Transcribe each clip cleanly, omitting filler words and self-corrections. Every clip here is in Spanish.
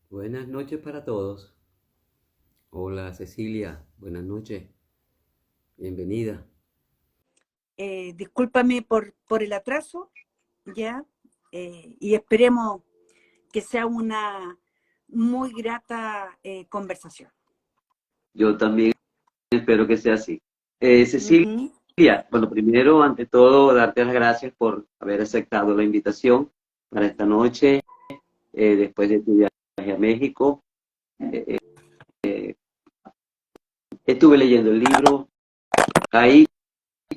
Buenas noches para todos. Hola Cecilia, buenas noches. Bienvenida. Discúlpame por el atraso, ¿ya? Y esperemos que sea una muy grata conversación. Yo también espero que sea así. Cecilia, Ujú. bueno, primero, ante todo, darte las gracias por haber aceptado la invitación para esta noche, después de tu viaje a México. Eh, Estuve leyendo el libro, ahí,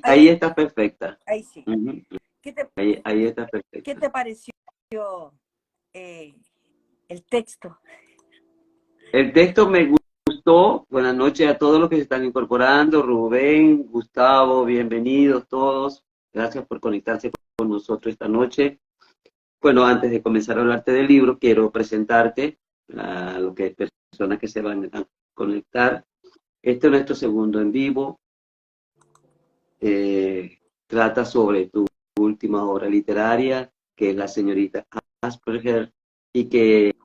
ahí Ahí, está perfecta. ahí sí. Ujú. ¿Qué te, Ahí está qué perfecta. te pareció eh, el texto? El texto me gustó. Buenas noches a todos los que se están incorporando. Rubén, Gustavo, bienvenidos todos. Gracias por conectarse con nosotros esta noche. Bueno, antes de comenzar a hablarte del libro, quiero presentarte a lo que personas que se van a conectar. Este es nuestro segundo en vivo. Eh, Trata sobre tu última obra literaria, que es La señorita Asperger, y que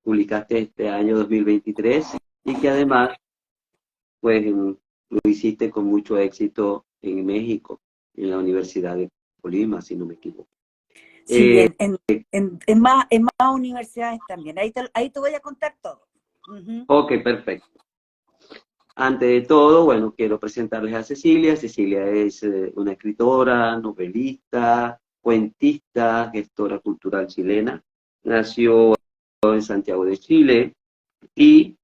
publicaste este año 2023, y que además, pues, lo hiciste con mucho éxito en México, en la Universidad de Colima, si no me equivoco. Sí, en más universidades también. Ahí te voy a contar todo. Ujú. Ok, perfecto. Antes de todo, bueno, quiero presentarles a Cecilia. Cecilia es una escritora, novelista, cuentista, gestora cultural chilena. Nació en Santiago de Chile y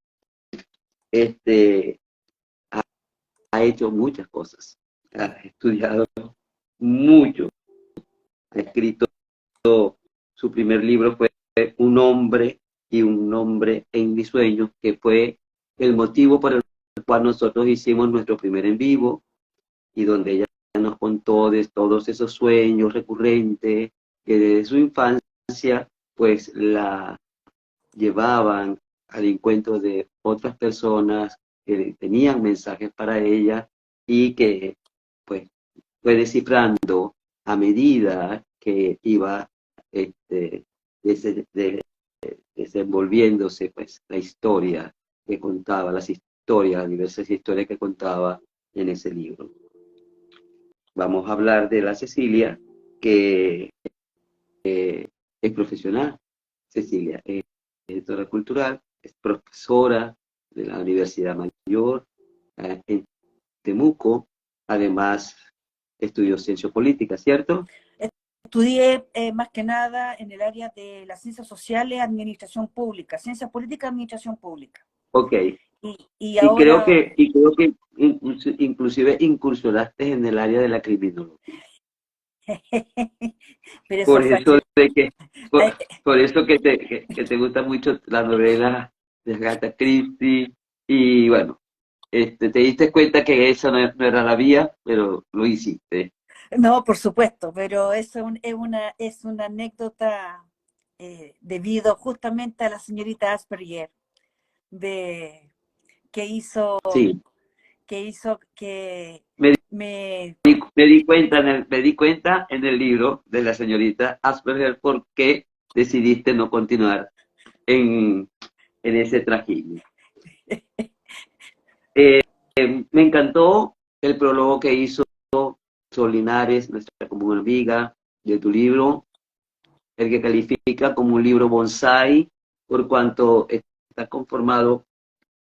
este, ha hecho muchas cosas. Ha estudiado mucho. Ha escrito, su primer libro fue Un hombre y un nombre en mis sueños, que fue el motivo por el cual nosotros hicimos nuestro primer en vivo, y donde ella nos contó de todos esos sueños recurrentes que desde su infancia pues la llevaban al encuentro de otras personas que tenían mensajes para ella, y que pues fue descifrando a medida que iba este, desenvolviéndose pues la historia que contaba, las historias, las diversas historias que contaba en ese libro. Vamos a hablar de la Cecilia, que es profesional. Cecilia es editora cultural, es profesora de la Universidad Mayor en Temuco. Además, estudió ciencia política, ¿cierto? Estudié más que nada en el área de las ciencias sociales, administración pública, ciencias políticas, administración pública. Ok. Y Y creo ahora, que, inclusive incursionaste en el área de la criminología. pero eso Por fue eso hace, de que, por, eh, por eso que te gusta mucho la novela de Agatha Christie. Y bueno, te diste cuenta que esa no era la vía, pero lo hiciste. no, por supuesto, pero eso es una anécdota debido justamente a la señorita Asperger, de, que hizo, Sí, que hizo que me, me, me di cuenta en el libro de la señorita Asperger por qué decidiste no continuar en ese trajín. Me encantó el prólogo que hizo Sol Linares, nuestra común amiga, de tu libro, el que califica como un libro bonsai, por cuanto está conformado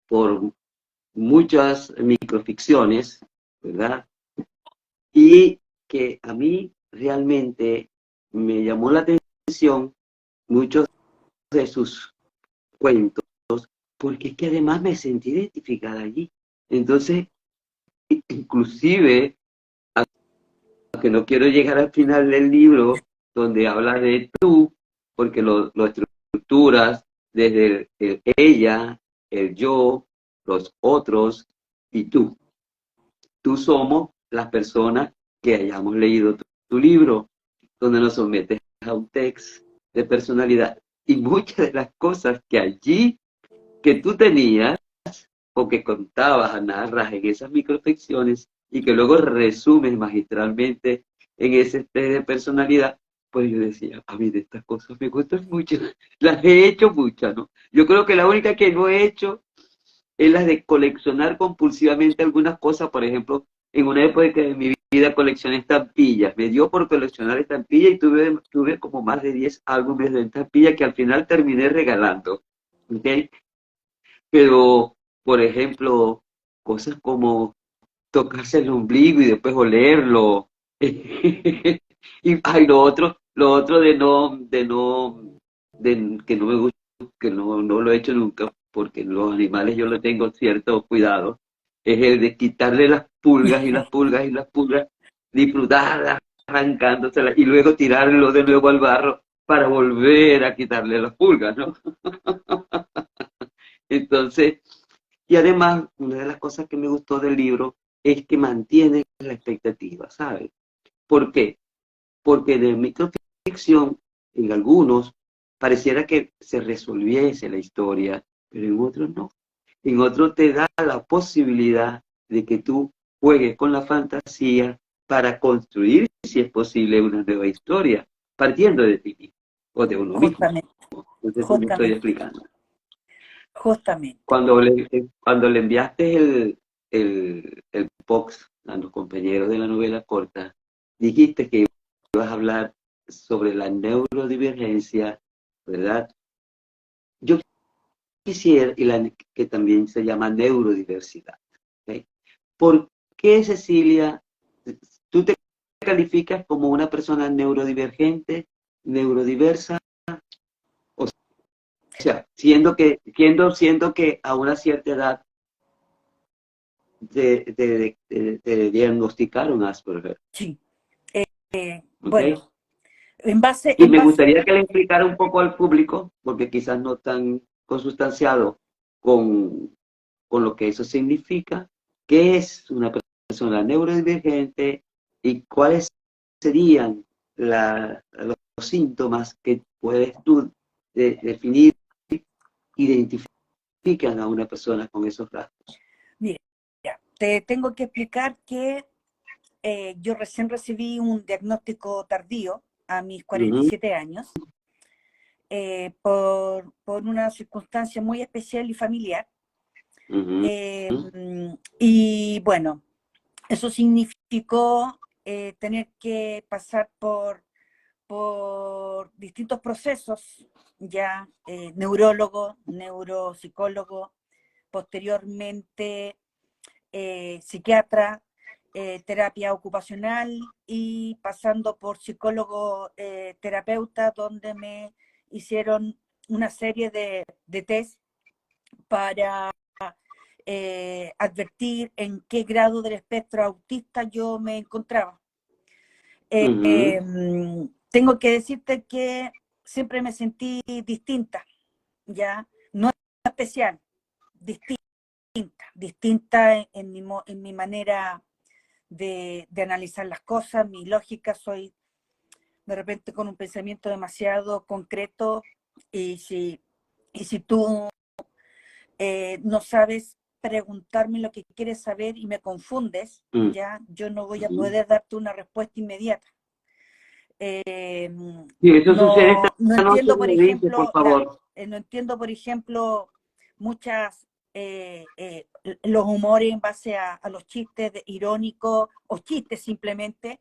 por muchas microficciones, ¿verdad? Y que a mí realmente me llamó la atención muchos de sus cuentos, porque es que además me sentí identificada allí. Entonces, inclusive, aunque no quiero llegar al final del libro, donde habla de tú, porque lo estructuras desde el ella, el yo, los otros y tú. Tú somos las personas que hayamos leído tu libro, donde nos sometes a un test de personalidad. Y muchas de las cosas que allí, que tú tenías, o que contabas, narras en esas microfecciones, y que luego resumes magistralmente en ese test de personalidad, pues yo decía, a mí de estas cosas me gustan mucho, las he hecho muchas, ¿no? Yo creo que la única que no he hecho es la de coleccionar compulsivamente algunas cosas. Por ejemplo, en una época de mi vida coleccioné estampillas. Me dio por coleccionar estampillas y tuve como más de 10 álbumes de estampillas que al final terminé regalando. ¿Ok? Pero, por ejemplo, cosas como tocarse el ombligo y después olerlo. Y ay, lo otro que no me gusta, que no lo he hecho nunca, porque los animales yo le tengo cierto cuidado, es el de quitarle las pulgas y las pulgas y las pulgas, disfrutarlas, arrancándoselas y luego tirarlo de nuevo al barro para volver a quitarle las pulgas, ¿no? Entonces, y además, una de las cosas que me gustó del libro es que mantiene la expectativa, ¿sabes? ¿Por qué? Porque de microficción, en algunos, pareciera que se resolviese la historia, pero en otros no. En otros te da la posibilidad de que tú juegues con la fantasía para construir, si es posible, una nueva historia, partiendo de ti mismo, o de uno mismo. Justamente, No sé si me estoy justamente, explicando. justamente. Cuando le enviaste el box a los compañeros de la novela corta, dijiste que ibas a hablar sobre la neurodivergencia, ¿verdad? Yo quisiera, que también se llama neurodiversidad. ¿Ok? ¿Por qué, Cecilia, tú te calificas como una persona neurodivergente, neurodiversa? O sea, siendo que a una cierta edad te diagnosticaron Asperger, Sí. ¿ok? Bueno, en base, Y en me base, gustaría que le explicara un poco al público, porque quizás no tan consustanciado con lo que eso significa, qué es una persona neurodivergente y cuáles serían los síntomas que puedes tú definir, identifican a una persona con esos rasgos. mira, te tengo que explicar que yo recién recibí un diagnóstico tardío a mis Ujú, 47 años por una circunstancia muy especial y familiar. ujú, Y bueno, eso significó tener que pasar por distintos procesos, ya neurólogo, neuropsicólogo, posteriormente psiquiatra, terapia ocupacional y pasando por psicólogo terapeuta, donde me hicieron una serie de test para advertir en qué grado del espectro autista yo me encontraba. ujú, Tengo que decirte que siempre me sentí distinta, ya, no especial, distinta, distinta en mi manera de analizar las cosas, mi lógica, soy de repente con un pensamiento demasiado concreto y si tú no sabes preguntarme lo que quieres saber y me confundes, ujú. ya, yo no voy a poder darte una respuesta inmediata. Si eso sucede No esta noche, entiendo, por me dice, por ejemplo, favor. no entiendo, por ejemplo, muchas los humores en base a los chistes irónicos o chistes simplemente.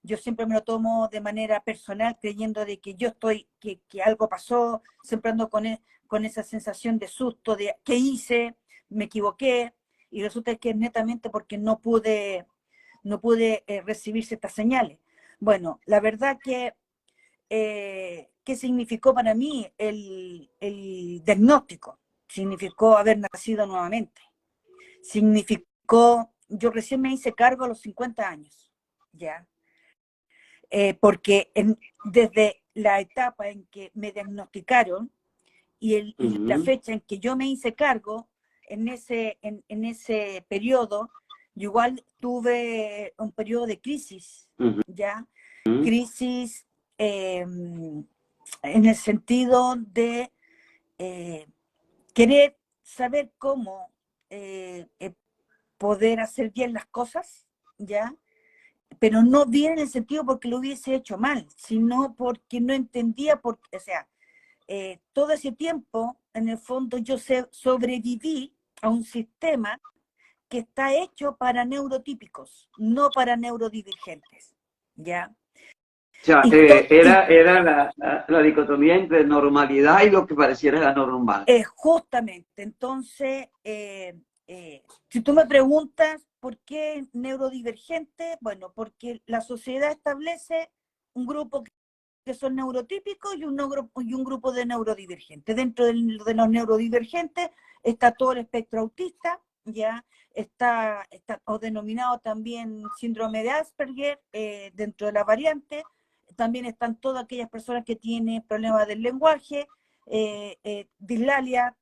Yo siempre me lo tomo de manera personal, creyendo de que yo estoy, que algo pasó, siempre ando con esa sensación de susto, de qué hice, me equivoqué, y resulta que es netamente porque no pude recibir ciertas señales. Bueno, la verdad que ¿qué significó para mí el diagnóstico? Significó haber nacido nuevamente. Significó, yo recién me hice cargo a los 50 años, ¿ya? Porque desde la etapa en que me diagnosticaron y la Ujú, fecha en que yo me hice cargo, en ese periodo, yo igual tuve un periodo de crisis, ujú, ¿ya? ujú, Crisis en el sentido de eh, querer saber cómo poder hacer bien las cosas, ¿ya? Pero no bien en el sentido porque lo hubiese hecho mal, sino porque no entendía, o sea, todo ese tiempo en el fondo, yo sobreviví a un sistema que está hecho para neurotípicos, no para neurodivergentes, ¿ya? O sea, Y era la dicotomía entre normalidad y lo que pareciera anormal. justamente, entonces, si tú me preguntas por qué neurodivergente, bueno, porque la sociedad establece un grupo que son neurotípicos y un grupo de neurodivergentes. Dentro de los neurodivergentes está todo el espectro autista, ya está o denominado también síndrome de Asperger, dentro de la variante. También están todas aquellas personas que tienen problemas del lenguaje, dislalia,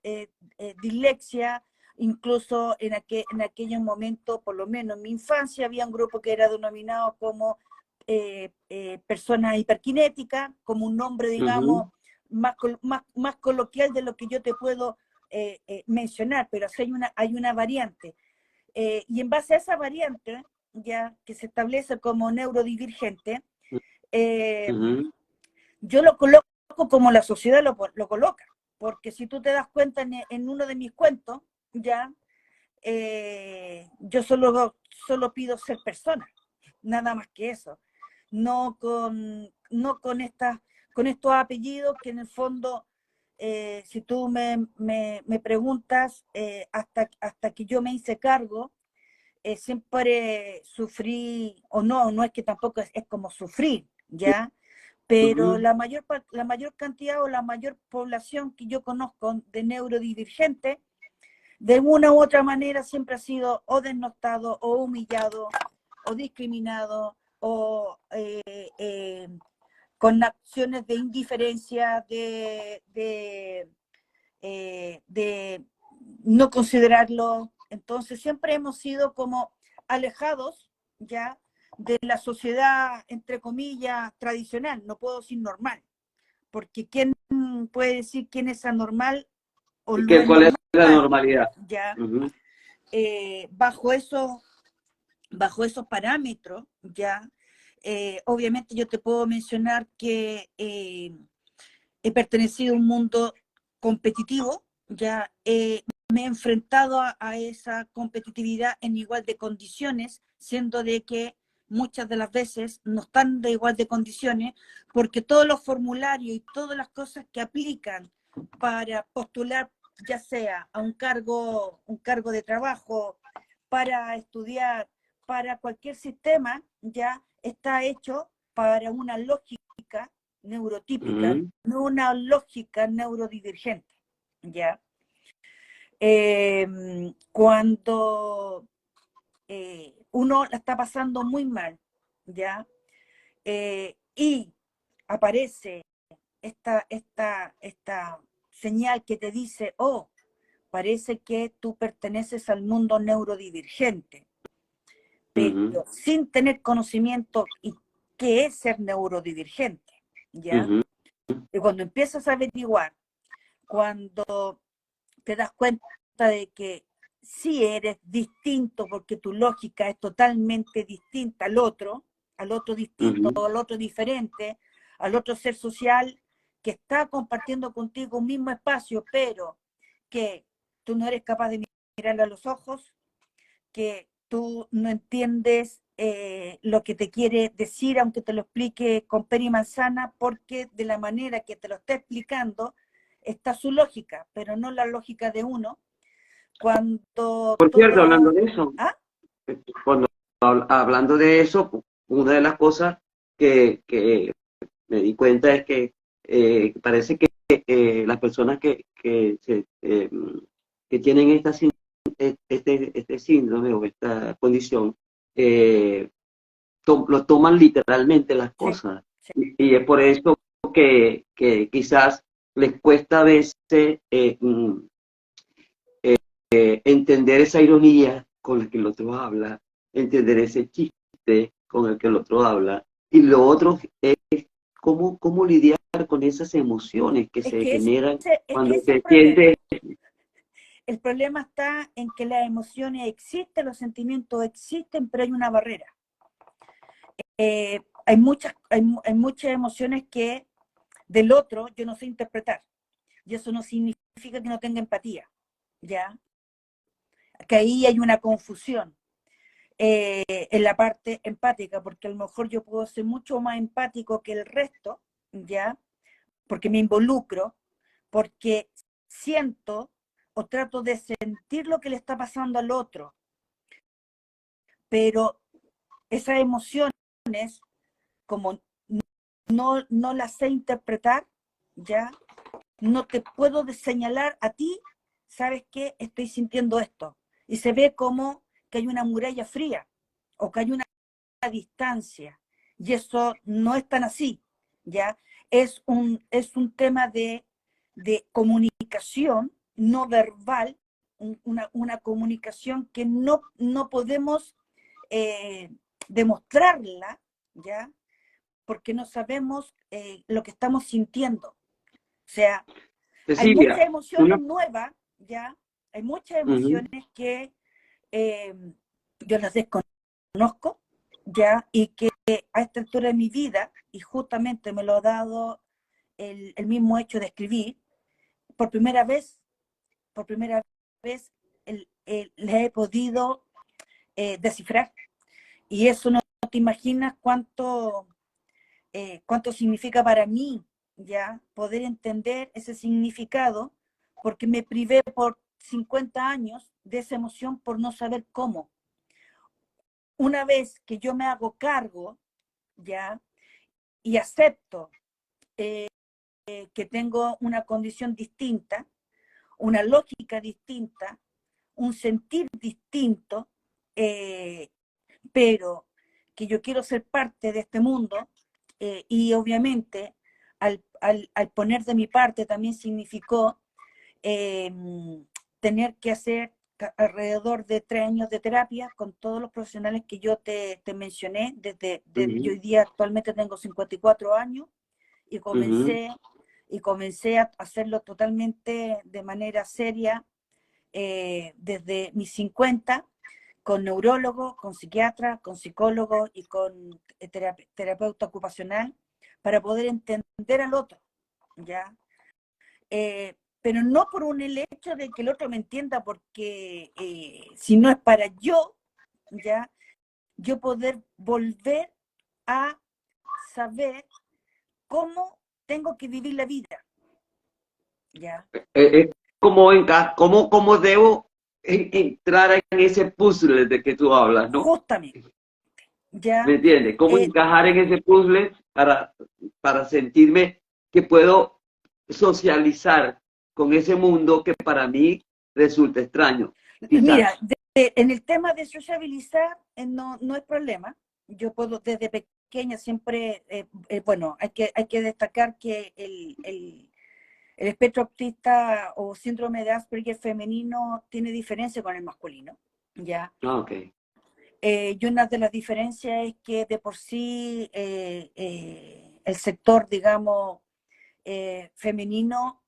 dislexia. Incluso en aquellos momentos, por lo menos en mi infancia, había un grupo que era denominado como persona hiperkinética, como un nombre, digamos, más coloquial de lo que yo te puedo mencionar, pero así hay una variante. Y en base a esa variante, ya que se establece como neurodivergente, yo lo coloco como la sociedad lo coloca, porque si tú te das cuenta en uno de mis cuentos, ya, yo solo pido ser persona, nada más que eso. No con estos apellidos que en el fondo, si tú me preguntas, hasta que yo me hice cargo, siempre sufrí, o no es que tampoco es como sufrir, ¿ya? Pero la mayor cantidad o la mayor población que yo conozco de neurodivergentes, de una u otra manera siempre ha sido o denostado, o humillado, o discriminado, o con acciones de indiferencia, de no considerarlo. Entonces siempre hemos sido como alejados ya de la sociedad, entre comillas, tradicional, no puedo decir normal, porque ¿quién puede decir quién es anormal o no es ¿Cuál es normal? la normalidad? Ya, bajo esos parámetros, ya, obviamente yo te puedo mencionar que he pertenecido a un mundo competitivo, ya me he enfrentado a esa competitividad en igual de condiciones, siendo de que muchas de las veces no están de igual de condiciones, porque todos los formularios y todas las cosas que aplican para postular, ya sea a un cargo de trabajo, para estudiar, para cualquier sistema, ya está hecho para una lógica neurotípica, no una lógica neurodivergente, ¿ya? Cuando uno la está pasando muy mal, ¿ya? Y aparece esta señal que te dice, oh, parece que tú perteneces al mundo neurodivergente, pero sin tener conocimiento y qué es ser neurodivergente, ¿ya? Y cuando empiezas a averiguar, cuando te das cuenta de que sí eres distinto porque tu lógica es totalmente distinta al otro distinto, al otro diferente, al otro ser social que está compartiendo contigo un mismo espacio, pero que tú no eres capaz de mirarle a los ojos, que tú no entiendes lo que te quiere decir, aunque te lo explique con pera y manzana, porque de la manera que te lo está explicando está su lógica, pero no la lógica de uno. Cuando Por cierto, todo... hablando de eso, ¿Ah? hablando de eso, una de las cosas que me di cuenta es que parece que las personas que tienen este síndrome o esta condición lo toman literalmente las cosas. Sí. Y es por eso que quizás les cuesta a veces entender esa ironía con la que el otro habla, entender ese chiste con el que el otro habla. Y lo otro es cómo lidiar con esas emociones que se generan cuando se siente. El problema está en que las emociones existen, los sentimientos existen, pero hay una barrera. Hay muchas emociones que del otro yo no sé interpretar. Y eso no significa significa que no tenga empatía, ¿ya? Que ahí hay una confusión en la parte empática, porque a lo mejor yo puedo ser mucho más empático que el resto, ¿ya? Porque me involucro, porque siento o trato de sentir lo que le está pasando al otro, pero esas emociones, como no las sé interpretar, ¿ya? No te puedo señalar a ti, ¿sabes qué? Estoy sintiendo esto. Y se ve como que hay una muralla fría o que hay una distancia. Y eso no es tan así, ¿ya? Es un tema de comunicación no verbal, una comunicación que no podemos demostrarla, ¿ya? Porque no sabemos lo que estamos sintiendo. O sea, hay muchas Cecilia, emociones nuevas, ¿ya? Hay muchas Ujú. emociones que yo las desconozco, ¿ya? Y que a esta altura de mi vida, y justamente me lo ha dado el mismo hecho de escribir, por primera vez les he podido descifrar. Y eso no te imaginas cuánto significa para mí, ya, poder entender ese significado, porque me privé por 50 años de esa emoción por no saber cómo. Una vez que yo me hago cargo, ya, y acepto que tengo una condición distinta, una lógica distinta, un sentir distinto, pero que yo quiero ser parte de este mundo, y obviamente al poner de mi parte también significó eh, tener que hacer alrededor de 3 años de terapia con todos los profesionales que yo te mencioné, yo hoy día actualmente tengo 54 años y Ujú. comencé a hacerlo totalmente de manera seria desde mis 50, con neurólogo, con psiquiatra, con psicólogo y con terapeuta ocupacional, para poder entender al otro, ¿ya? Pero no por el hecho de que el otro me entienda, porque si no es para ¿ya? Yo poder volver a saber cómo tengo que vivir la vida, ¿ya? Es como cómo debo entrar en ese puzzle de que tú hablas, ¿no? Justamente, ¿ya? ¿Me entiendes? ¿Cómo Eh, encajar en ese puzzle para sentirme que puedo socializar con ese mundo que para mí resulta extraño, Mira, quizás? en el tema de sociabilizar no es problema. Yo puedo desde pequeña siempre, bueno, hay que destacar que el espectro autista o síndrome de Asperger femenino tiene diferencia con el masculino, ¿ya? Ah, ok. Y una de las diferencias es que de por sí el sector, digamos, femenino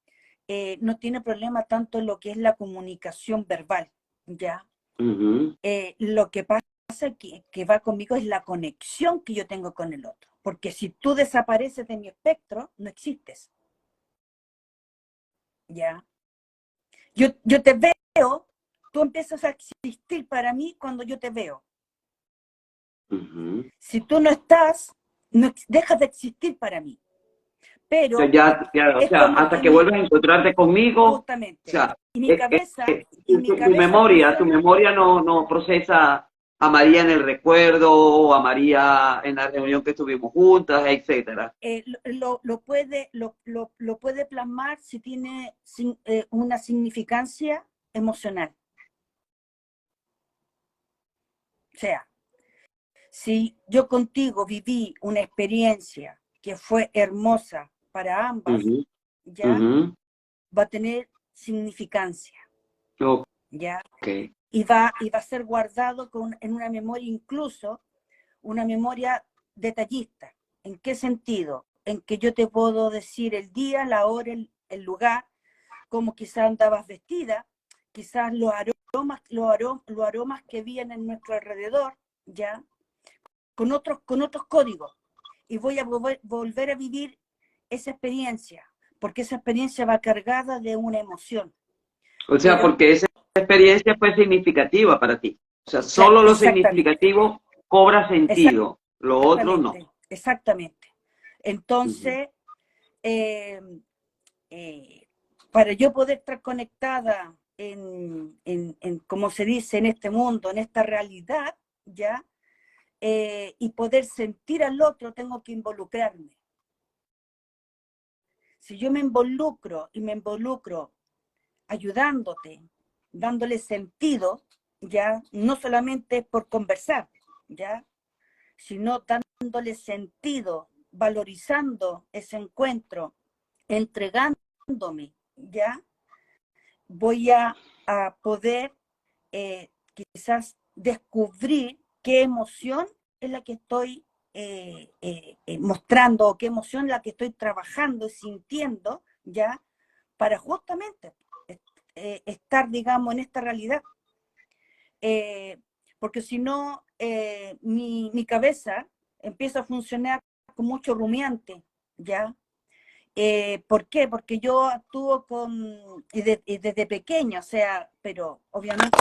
no tiene problema tanto en lo que es la comunicación verbal, ¿ya? Ujú. Lo que pasa que va conmigo es la conexión que yo tengo con el otro, porque si tú desapareces de mi espectro, no existes, ¿ya? Yo te veo, tú empiezas a existir para mí cuando yo te veo. Ujú. Si tú no estás, no dejas de existir para mí. Pero O es sea, como hasta que que vuelvas a encontrarte conmigo, o justamente, sea, y mi eh, eh, cabeza, y mi tu cabeza memoria, funciona. no procesa a María en el recuerdo, o a María en la reunión que estuvimos juntas, etcétera. Lo puede plasmar si tiene una significancia emocional. O sea, si yo contigo viví una experiencia que fue hermosa para ambas, Ujú, ya ujú. va a tener significancia, ya, Ok. y va a ser guardado en una memoria, incluso una memoria detallista. ¿En qué sentido? En que yo te puedo decir el día, la hora, el lugar, cómo quizás andabas vestida, quizás los aromas que habían en nuestro alrededor, ¿ya? Con otros códigos. Y voy a volver a vivir esa experiencia, porque esa experiencia va cargada de una emoción. O sea, Pero, porque esa experiencia fue significativa para ti. O sea, solo lo exactamente, significativo cobra sentido, lo otro no. exactamente, exactamente. Ujú. Entonces, eh, eh, para yo poder estar conectada como se dice, en este mundo, en esta realidad, ¿ya? Y poder sentir al otro, tengo que involucrarme. Si yo me involucro y me involucro ayudándote, dándole sentido, ya, no solamente por conversar, ya, sino dándole sentido, valorizando ese encuentro, entregándome, ya, voy a poder quizás descubrir qué emoción es la que estoy mostrando, o qué emoción es la que estoy trabajando y sintiendo, ya, para justamente estar, digamos, en esta realidad. Porque si no, mi cabeza empieza a funcionar con mucho rumiante, ¿ya? ¿Por qué? Porque yo actúo desde pequeño, o sea, pero obviamente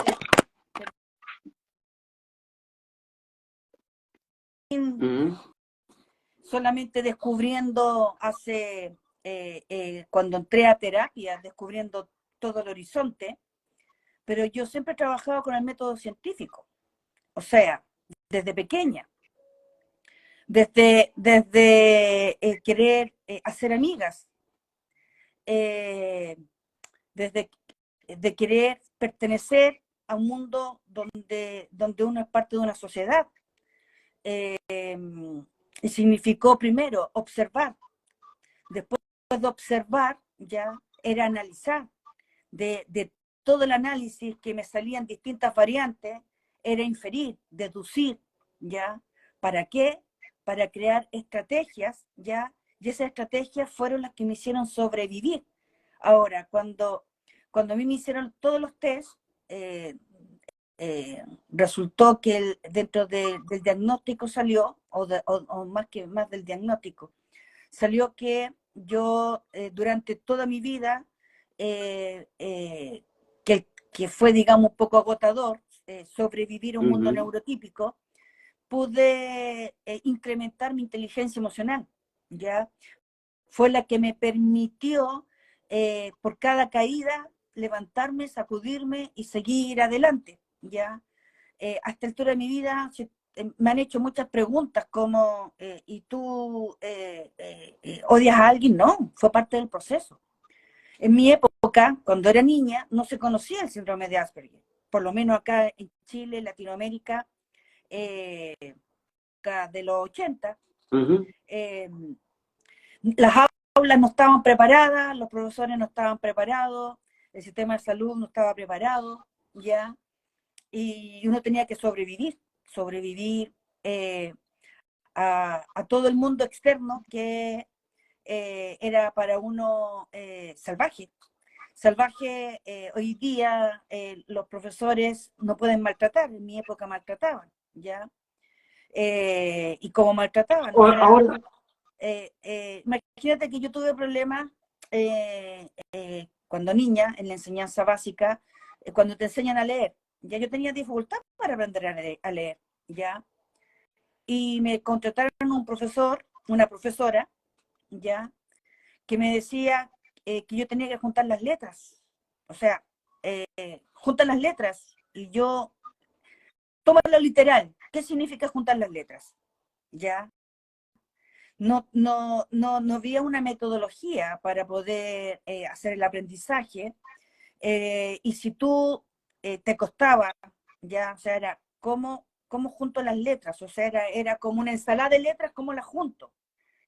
Ujú. solamente descubriendo cuando entré a terapia, descubriendo todo el horizonte, pero yo siempre he trabajado con el método científico, o sea, desde pequeña, desde querer hacer amigas, eh, desde de querer pertenecer a un mundo donde uno es parte de una sociedad. Eh, y significó primero observar, después de observar ya era analizar, de todo el análisis que me salían distintas variantes, era inferir, deducir, ¿ya? ¿Para qué? Para crear estrategias, ¿ya? Y esas estrategias fueron las que me hicieron sobrevivir. Ahora, cuando a mí me hicieron todos los test, eh, resultó que dentro del diagnóstico salió, o más del diagnóstico, salió que yo durante toda mi vida, eh, eh, que fue, digamos, un poco agotador, sobrevivir a un mundo Ujú. neurotípico, pude incrementar mi inteligencia emocional, ¿ya? Fue la que me permitió, por cada caída, levantarme, sacudirme y seguir adelante, ¿ya? Hasta el altura de mi vida me han hecho muchas preguntas como, ¿y tú odias a alguien? No, fue parte del proceso. En mi época, cuando era niña, no se conocía el síndrome de Asperger, por lo menos acá en Chile, Latinoamérica, eh, de los 80. Ujú. eh, las aulas no estaban preparadas, los profesores no estaban preparados, el sistema de salud no estaba preparado, ¿ya? Y uno tenía que sobrevivir a todo el mundo externo que era para uno salvaje. Salvaje, hoy día los profesores no pueden maltratar, en mi época maltrataban, ¿ya? Y como maltrataban, era, Ahora, imagínate que yo tuve problemas cuando niña, en la enseñanza básica, cuando te enseñan a leer, ya yo tenía dificultad para aprender a leer, ¿ya? Y me contrataron un profesor, una profesora, ¿ya? Que me decía que yo tenía que juntar las letras, o sea, juntar las letras, y yo, tómalo literal, ¿qué significa juntar las letras? ¿Ya? No había una metodología para poder hacer el aprendizaje, y si tú te costaba, ya, o sea, era cómo junto las letras, o sea, era como una ensalada de letras, cómo las junto,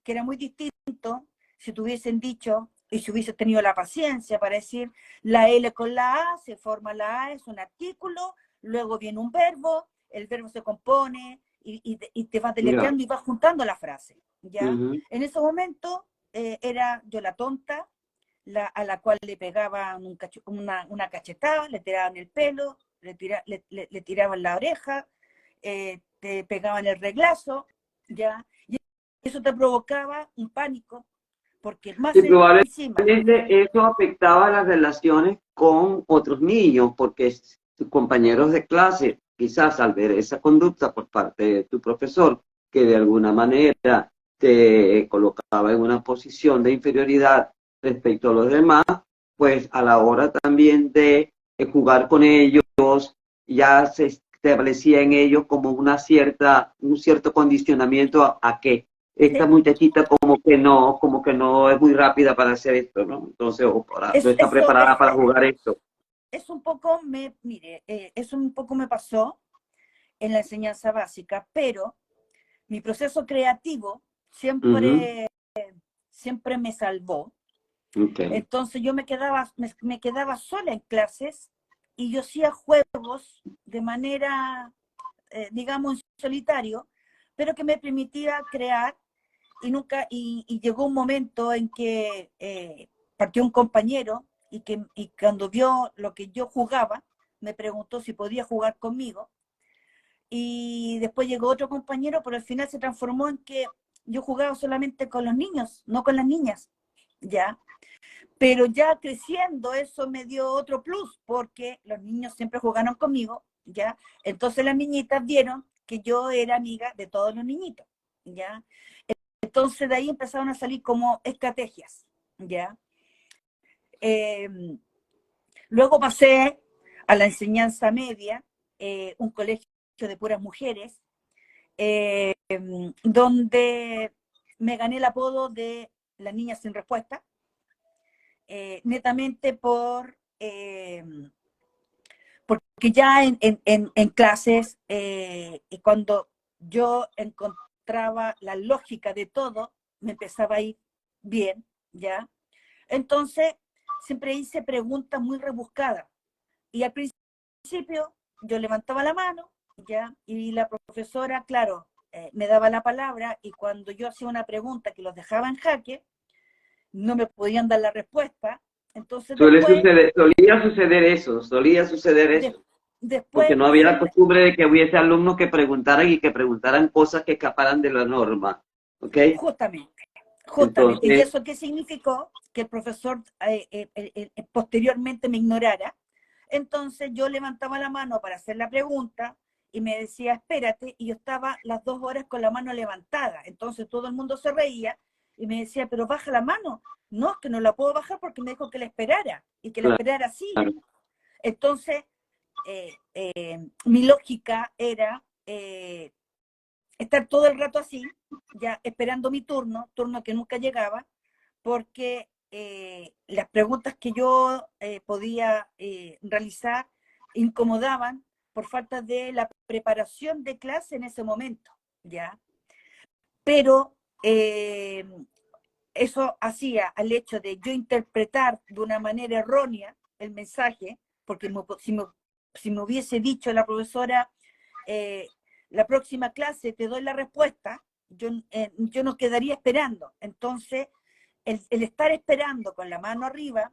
que era muy distinto si te hubiesen dicho y si hubieses tenido la paciencia para decir la L con la A, se forma la A, es un artículo, luego viene un verbo, el verbo se compone y te vas ya. deletreando y vas juntando la frase, ¿ya? Ujú. En ese momento era yo la tonta, a la cual le pegaban una cachetada, le tiraban el pelo, le tiraban la oreja, te pegaban el reglazo, ¿ya? Y eso te provocaba un pánico, porque más Y probablemente encima. eso afectaba las relaciones con otros niños, porque tus compañeros de clase, quizás al ver esa conducta por parte de tu profesor, que de alguna manera te colocaba en una posición de inferioridad respecto a los demás, pues a la hora también de jugar con ellos, ya se establecía en ellos como un cierto condicionamiento a que esta muchachita como que no es muy rápida para hacer esto, ¿no? Entonces, no está preparada para jugar esto. Eso un poco mire, eso un poco me pasó en la enseñanza básica, pero mi proceso creativo siempre, siempre me salvó. Okay. Entonces yo me quedaba sola en clases y yo hacía juegos de manera, digamos, en solitario, pero que me permitía crear y llegó un momento en que partió un compañero y cuando vio lo que yo jugaba, me preguntó si podía jugar conmigo. Y después llegó otro compañero, pero al final se transformó en que yo jugaba solamente con los niños, no con las niñas, ¿ya? Pero ya creciendo eso me dio otro plus, porque los niños siempre jugaron conmigo, ¿ya? Entonces las niñitas vieron que yo era amiga de todos los niñitos, ¿ya? Entonces de ahí empezaron a salir como estrategias, ¿ya? Luego pasé a la enseñanza media, un colegio de puras mujeres, donde me gané el apodo de la niña sin respuesta, netamente porque ya en clases, cuando yo encontraba la lógica de todo, me empezaba a ir bien, ¿ya? Entonces, siempre hice preguntas muy rebuscadas. Y al principio yo levantaba la mano, ¿ya? Y la profesora, claro, me daba la palabra y cuando yo hacía una pregunta que los dejaba en jaque, no me podían dar la respuesta. Entonces Solía suceder eso. Porque después no había la costumbre de que hubiese alumnos que preguntaran y que preguntaran cosas que escaparan de la norma. ¿Ok? Justamente. Entonces, ¿Y eso qué significó? Que el profesor posteriormente me ignorara. Entonces yo levantaba la mano para hacer la pregunta y me decía, espérate, y yo estaba las 2 horas con la mano levantada. Entonces todo el mundo se reía y me decía, pero baja la mano. No, es que no la puedo bajar porque me dijo que la esperara y que la esperara así. claro. Entonces, mi lógica era estar todo el rato así, ya esperando mi turno que nunca llegaba, porque las preguntas que yo podía realizar incomodaban por falta de la preparación de clase en ese momento, ¿ya? Pero eso hacía al hecho de yo interpretar de una manera errónea el mensaje, porque si me hubiese dicho la profesora, la próxima clase te doy la respuesta, yo no quedaría esperando. Entonces, el estar esperando con la mano arriba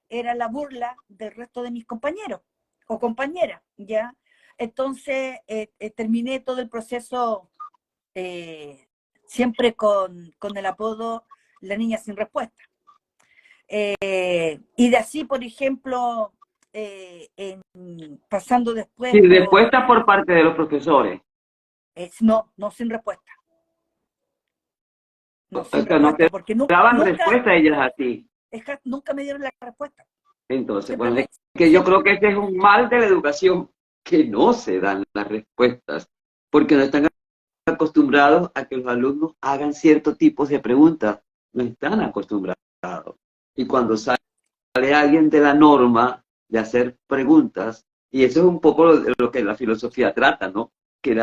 era la burla del resto de mis compañeros o compañeras, ¿ya? Entonces, terminé todo el proceso siempre con el apodo La Niña Sin Respuesta. Y de así, por ejemplo, pasando después Sin respuesta por parte de los profesores. No, sin respuesta. No, sin O sea, no te porque daban respuesta a ellas a ti. nunca me dieron la respuesta. Entonces, bueno, es que yo creo que ese es un mal de la educación, que no se dan las respuestas, porque no están acostumbrados a que los alumnos hagan ciertos tipos de preguntas, no están acostumbrados. Y cuando sale alguien de la norma de hacer preguntas, y eso es un poco lo que la filosofía trata, ¿no? Que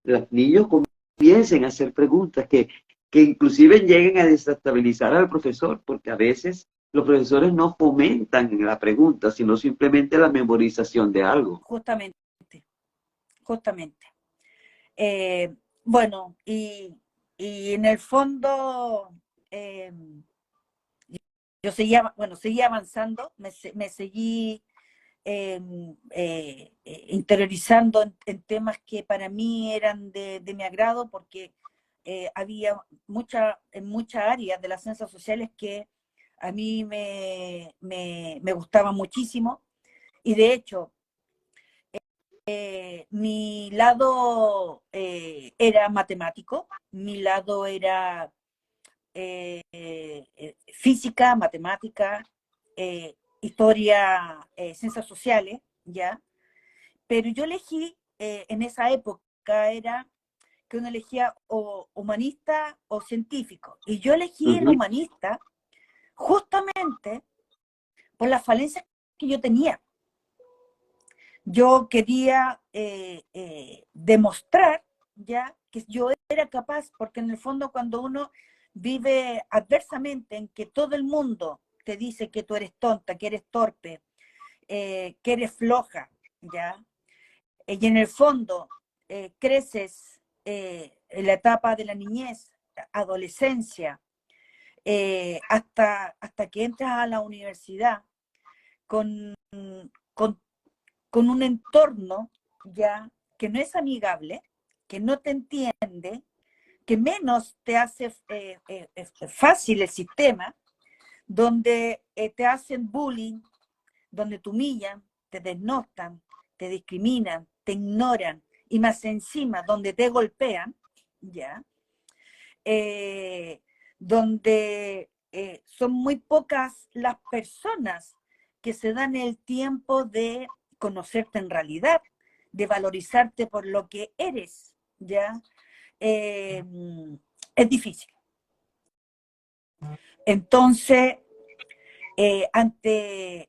los niños comiencen a hacer preguntas que inclusive lleguen a desestabilizar al profesor, porque a veces los profesores no fomentan la pregunta, sino simplemente la memorización de algo. Justamente. Bueno, y en el fondo yo seguía avanzando, me seguí interiorizando en temas que para mí eran de mi agrado, porque había en muchas áreas de las ciencias sociales que a mí me gustaban muchísimo, y de hecho, mi lado era matemático, mi lado era física, matemática, historia, ciencias sociales, ¿ya? Pero yo elegí, en esa época era que uno elegía o humanista o científico, y yo elegí el Ujú. humanista justamente por las falencias que yo tenía. Yo quería demostrar ya que yo era capaz, porque en el fondo cuando uno vive adversamente en que todo el mundo te dice que tú eres tonta, que eres torpe, que eres floja, ¿ya? Y en el fondo creces en la etapa de la niñez, adolescencia, hasta que entras a la universidad con, con con un entorno ya que no es amigable, que no te entiende, que menos te hace fácil el sistema, donde te hacen bullying, donde te humillan, te desnostan, te discriminan, te ignoran, y más encima donde te golpean, ya, eh, donde son muy pocas las personas que se dan el tiempo de conocerte en realidad, de valorizarte por lo que eres, ¿ya? Eh, es difícil. Entonces, ante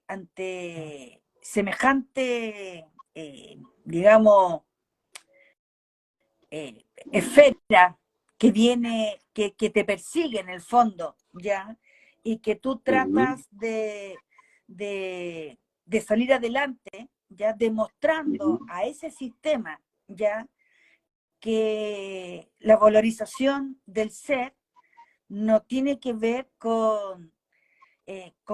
semejante, digamos, esfera que viene, que te persigue en el fondo, ¿ya? Y que tú Ujú. tratas de salir adelante, ¿ya? Ujú. Demostrando a ese sistema, ¿ya? Que la valorización del ser no tiene que ver con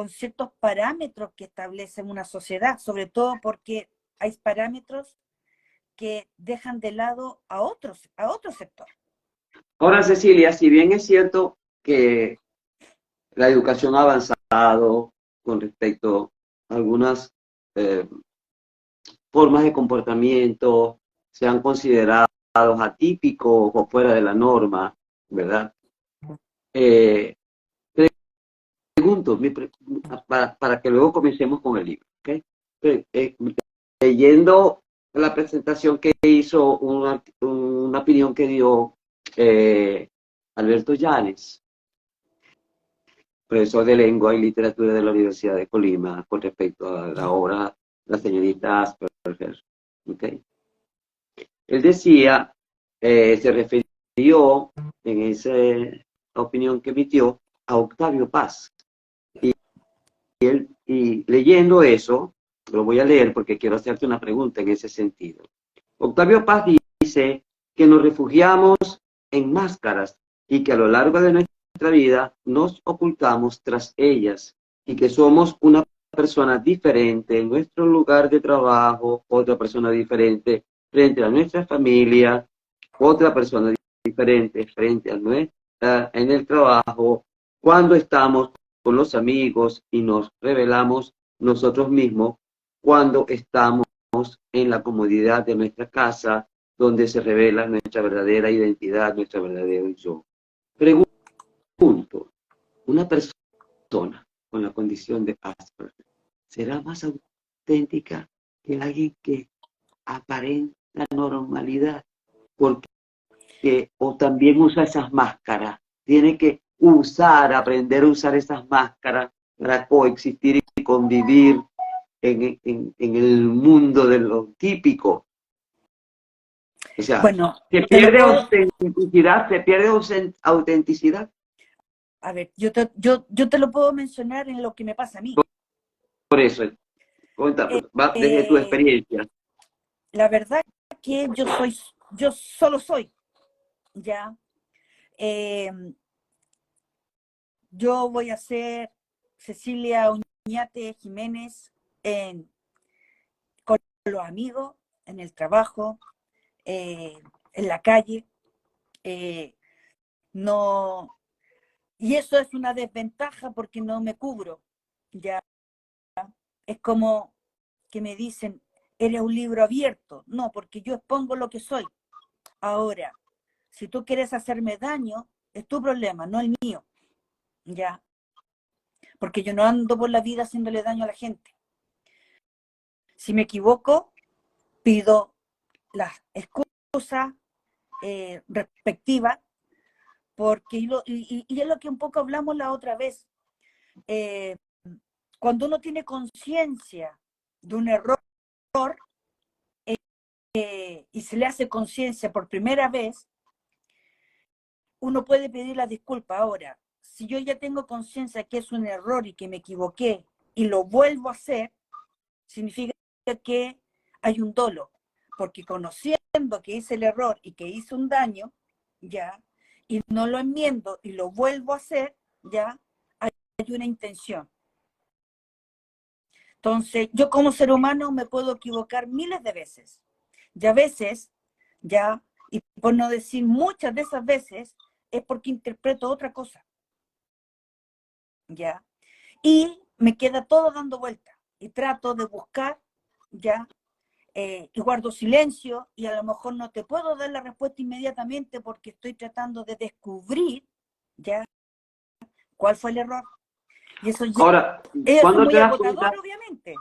ciertos parámetros que establecen una sociedad, sobre todo porque hay parámetros que dejan de lado a otro sector. Ahora, Cecilia, si bien es cierto que la educación ha avanzado con respecto a algunas eh, formas de comportamiento, se han considerado atípicos o fuera de la norma, ¿verdad? Eh, Pregunto, para que luego comencemos con el libro, ¿ok? Leyendo la presentación que hizo, una opinión que dio Alberto Llanes, profesor de Lengua y Literatura de la Universidad de Colima, con respecto a la obra La señorita Asperger, ¿ok? Él decía, se refirió en esa opinión que emitió a Octavio Paz. Y leyendo eso, lo voy a leer porque quiero hacerte una pregunta en ese sentido. Octavio Paz dice que nos refugiamos en máscaras y que a lo largo de nuestra vida nos ocultamos tras ellas y que somos una persona diferente en nuestro lugar de trabajo, otra persona diferente frente a nuestra familia, otra persona diferente frente a nuestra en el trabajo, cuando estamos con los amigos y nos revelamos nosotros mismos cuando estamos en la comodidad de nuestra casa, donde se revela nuestra verdadera identidad, nuestro verdadero yo. Pregunto, ¿una persona con la condición de Asperger será más auténtica que alguien que aparenta normalidad? Porque, o también usa esas máscaras, tiene que aprender a usar esas máscaras para coexistir y convivir en el mundo de lo típico. O sea, Bueno, se te lo pierde puedo, autenticidad, se pierde autenticidad. a ver, yo te lo puedo mencionar en lo que me pasa a mí. Por eso, cuéntame, va desde tu Eh, experiencia. la verdad que yo solo soy, ¿ya? Eh, yo voy a ser Cecilia Uñate Jiménez con los amigos, en el trabajo, en la calle. no, y eso es una desventaja porque no me cubro, ya. Es como que me dicen, eres un libro abierto. No, porque yo expongo lo que soy. Ahora, si tú quieres hacerme daño, es tu problema, no el mío, ya. Porque yo no ando por la vida haciéndole daño a la gente. Si me equivoco, pido las excusas respectivas, porque y es lo que un poco hablamos la otra vez. Cuando uno tiene conciencia de un error y se le hace conciencia por primera vez, uno puede pedir la disculpa. Ahora, si yo ya tengo conciencia que es un error y que me equivoqué y lo vuelvo a hacer, significa que hay un dolo, porque conociendo que hice el error y que hice un daño, ya, y no lo enmiendo y lo vuelvo a hacer, ya, hay una intención. Entonces, yo como ser humano me puedo equivocar miles de veces. Y a veces, ya, y por no decir muchas de esas veces, es porque interpreto otra cosa. ¿Ya? Y me queda todo dando vuelta. Y trato de buscar, ¿ya? Y guardo silencio, y a lo mejor no te puedo dar la respuesta inmediatamente porque estoy tratando de descubrir, ¿ya? ¿Cuál fue el error? Y eso, Ahora, eso es ¿cuándo muy te das agotador, cuenta? obviamente.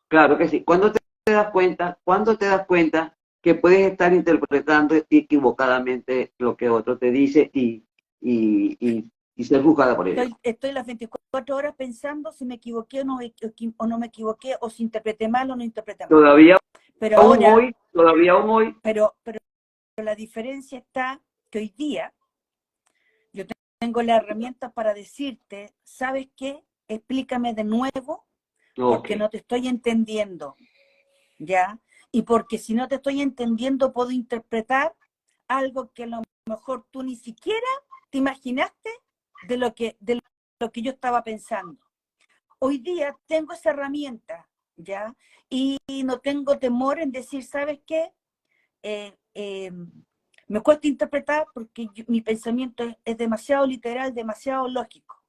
Claro que sí. ¿Cuándo te das cuenta que puedes estar interpretando equivocadamente lo que otro te dice y ser juzgada por ello? Estoy las 24 horas pensando si me equivoqué o no me equivoqué, o si interpreté mal o no interpreté mal. Todavía Pero aún ahora, hoy, todavía aún hoy. pero la diferencia está que hoy día yo tengo las herramientas para decirte, ¿sabes qué? Explícame de nuevo porque Ok, no te estoy entendiendo, ¿ya? Y porque si no te estoy entendiendo puedo interpretar algo que a lo mejor tú ni siquiera te imaginaste de lo que yo estaba pensando. Hoy día tengo esa herramienta, ¿ya? Y no tengo temor en decir, ¿sabes qué? Me cuesta interpretar porque mi pensamiento es demasiado literal, demasiado lógico.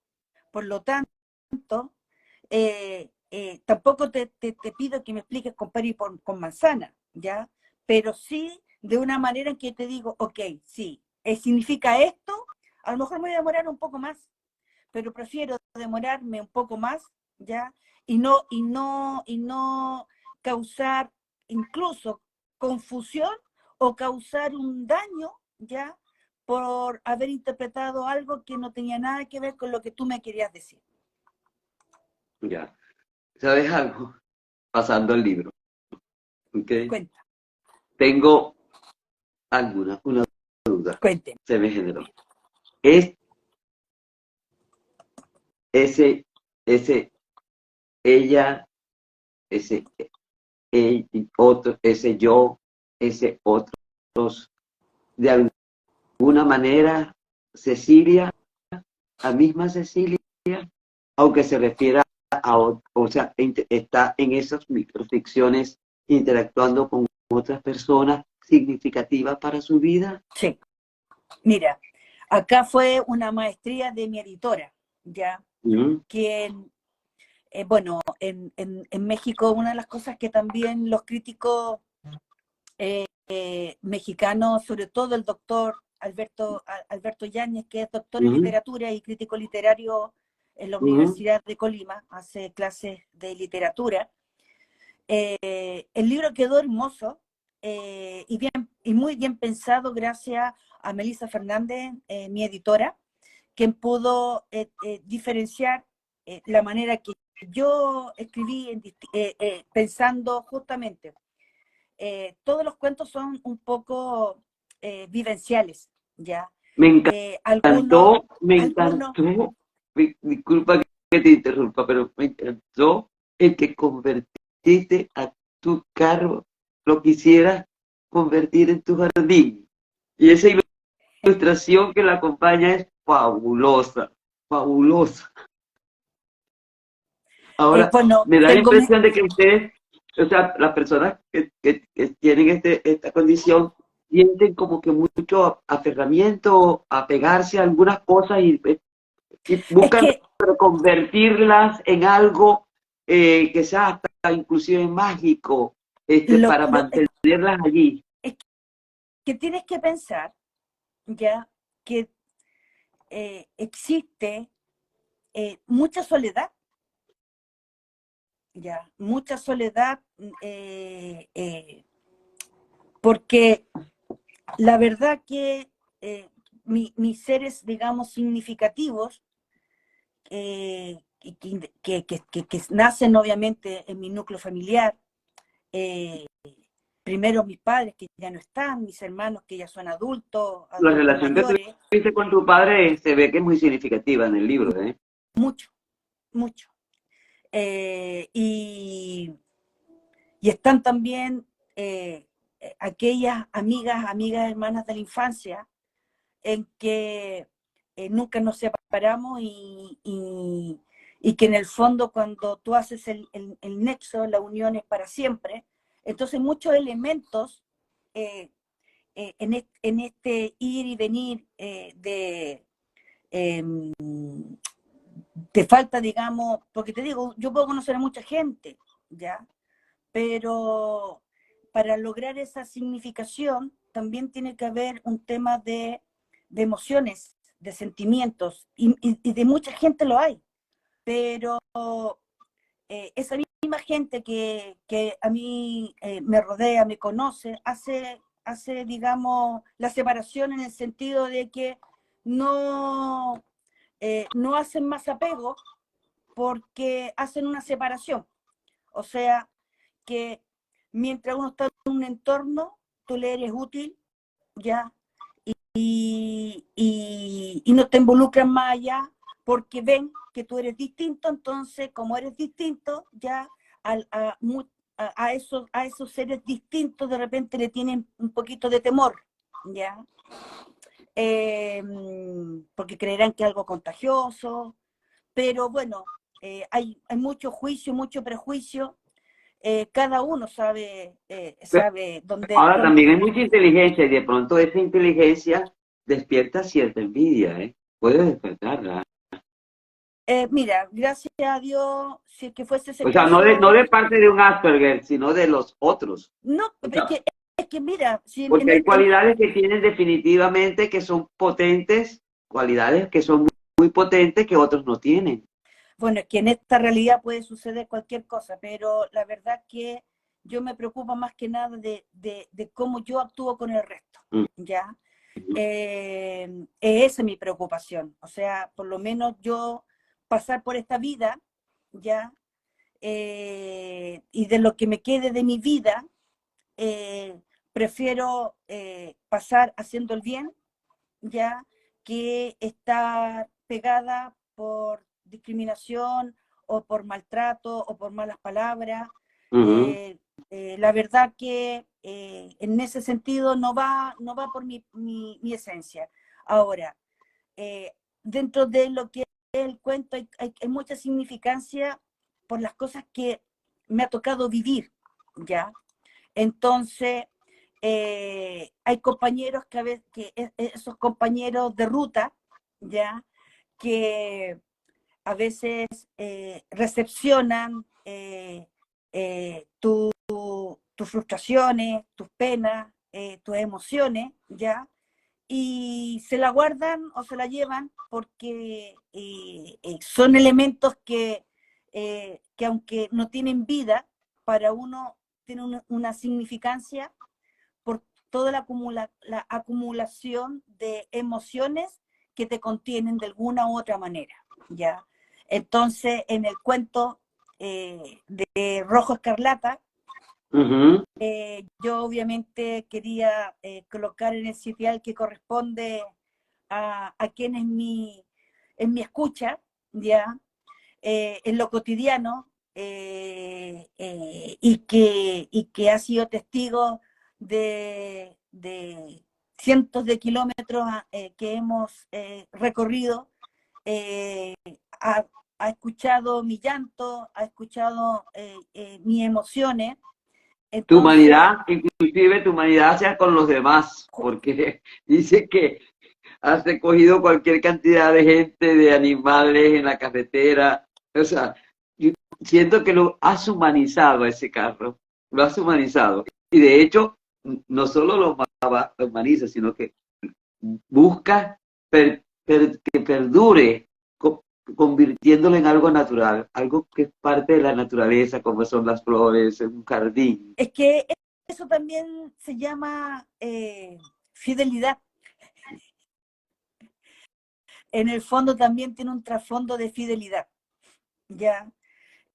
Por lo tanto, tampoco te pido que me expliques con pera y con manzana, ¿ya? Pero sí de una manera en que te digo, ok, sí, significa esto, a lo mejor me voy a demorar un poco más, pero prefiero demorarme un poco más, ¿ya? Y no causar incluso confusión o causar un daño, ¿ya? Por haber interpretado algo que no tenía nada que ver con lo que tú me querías decir. ya. ¿Sabes algo? Pasando el libro, ¿ok? Cuenta, Tengo una duda, cuénteme. se me generó. ¿Es ese, ella, ese otro, ese yo, ese otros, de alguna manera, Cecilia, la misma Cecilia, aunque se refiera o sea, está en esas microficciones interactuando con otras personas significativas para su vida? Sí, mira, acá fue una maestría de mi editora, ¿ya? ¿Mm? Quien, bueno, en México una de las cosas que también los críticos mexicanos, sobre todo el doctor Alberto Yáñez, que es doctor en ¿Mm? literatura y crítico literario en la ¿Mm? Universidad de Colima, hace clases de literatura. El libro quedó hermoso y muy bien pensado gracias a Melissa Fernández, mi editora, quien pudo diferenciar la manera que yo escribí pensando justamente. Todos los cuentos son un poco vivenciales, ¿ya? Me Algunos, me algunos, encantó, disculpa que te interrumpa, pero me encantó el que convertiste a tu carro, lo quisieras convertir en tu jardín. Y esa ilustración que la acompaña es fabulosa, fabulosa. Ahora, bueno, me da la impresión de que ustedes, o sea, las personas que tienen esta condición, sienten como que mucho aferramiento, apegarse a algunas cosas y Es buscan que, reconvertirlas en algo que sea hasta inclusive mágico, lo, para lo- es mantenerlas allí. que tienes que pensar ya que existe mucha soledad, ya, mucha soledad, porque la verdad que mis seres, digamos, significativos, que nacen obviamente en mi núcleo familiar, eh, primero mis padres que ya no están, mis hermanos que ya son adultos, La adultos relación que mayores, tuviste con tu padre se ve que es muy significativa en el libro, ¿eh? mucho, mucho. Y están también aquellas amigas, hermanas de la infancia, en que nunca nos separamos y que en el fondo cuando tú haces el nexo, la unión es para siempre. Entonces muchos elementos eh, en este ir y venir eh, de falta, digamos, porque te digo, yo puedo conocer a mucha gente, ¿ya? Pero para lograr esa significación también tiene que haber un tema de emociones, de sentimientos, y de mucha gente lo hay, pero esa misma gente que a mí me rodea, me conoce, hace, digamos, la separación en el sentido de que no, no hacen más apego porque hacen una separación. O sea, que mientras uno está en un entorno, tú le eres útil, ¿ya? Y no te involucran más allá porque ven que tú eres distinto, entonces como eres distinto, ya a, a, a esos seres distintos de repente le tienen un poquito de temor, ¿ya? Eh, Porque creerán que es algo contagioso, pero bueno, hay mucho juicio, mucho prejuicio, cada uno sabe Ahora dónde. también hay mucha inteligencia y de pronto esa inteligencia despierta cierta envidia, ¿eh? Puede despertarla. Mira, gracias a Dios, si es que fuese ese O sea, no de caso, parte de un Asperger, sino de los otros. no, O sea, es que mira, si porque hay cualidades que tienen definitivamente que son potentes, cualidades que son muy potentes que otros no tienen. bueno, es que en esta realidad puede suceder cualquier cosa, pero la verdad que yo me preocupo más que nada de cómo yo actúo con el resto, Mm. ¿ya? Esa es mi preocupación, o sea, por lo menos yo pasar por esta vida, ¿ya? Y de lo que me quede de mi vida, prefiero pasar haciendo el bien, ya, que estar pegada por discriminación o por maltrato o por malas palabras. Ujú. La verdad que en ese sentido no va por mi esencia. Ahora, eh, dentro de lo que es el cuento hay mucha significancia por las cosas que me ha tocado vivir, ¿ya? Entonces, hay compañeros que a veces, esos compañeros de ruta, ¿ya? Que a veces recepcionan tus frustraciones, tus penas, tus emociones, ¿ya? Y se la guardan o se la llevan porque son elementos que aunque no tienen vida, para uno tienen una significancia por toda la acumulación de emociones que te contienen de alguna u otra manera, ¿ya? Entonces, en el cuento de Rojo Escarlata, Ujú. yo obviamente quería colocar en el sitial que corresponde a quien es mi escucha, ¿ya? En lo cotidiano, y que ha sido testigo de cientos de kilómetros que hemos recorrido, eh, ha, ha escuchado mi llanto, ha escuchado mis emociones, Tu Entonces, humanidad, inclusive tu humanidad hacia con los demás, porque dice que has recogido cualquier cantidad de gente, de animales en la carretera. O sea, yo siento que lo has humanizado a ese carro, lo has humanizado. Y de hecho, no solo lo humaniza, sino que busca que perdure, convirtiéndolo en algo natural, algo que es parte de la naturaleza, como son las flores, un jardín. es que eso también se llama fidelidad. En el fondo también tiene un trasfondo de fidelidad, ¿ya?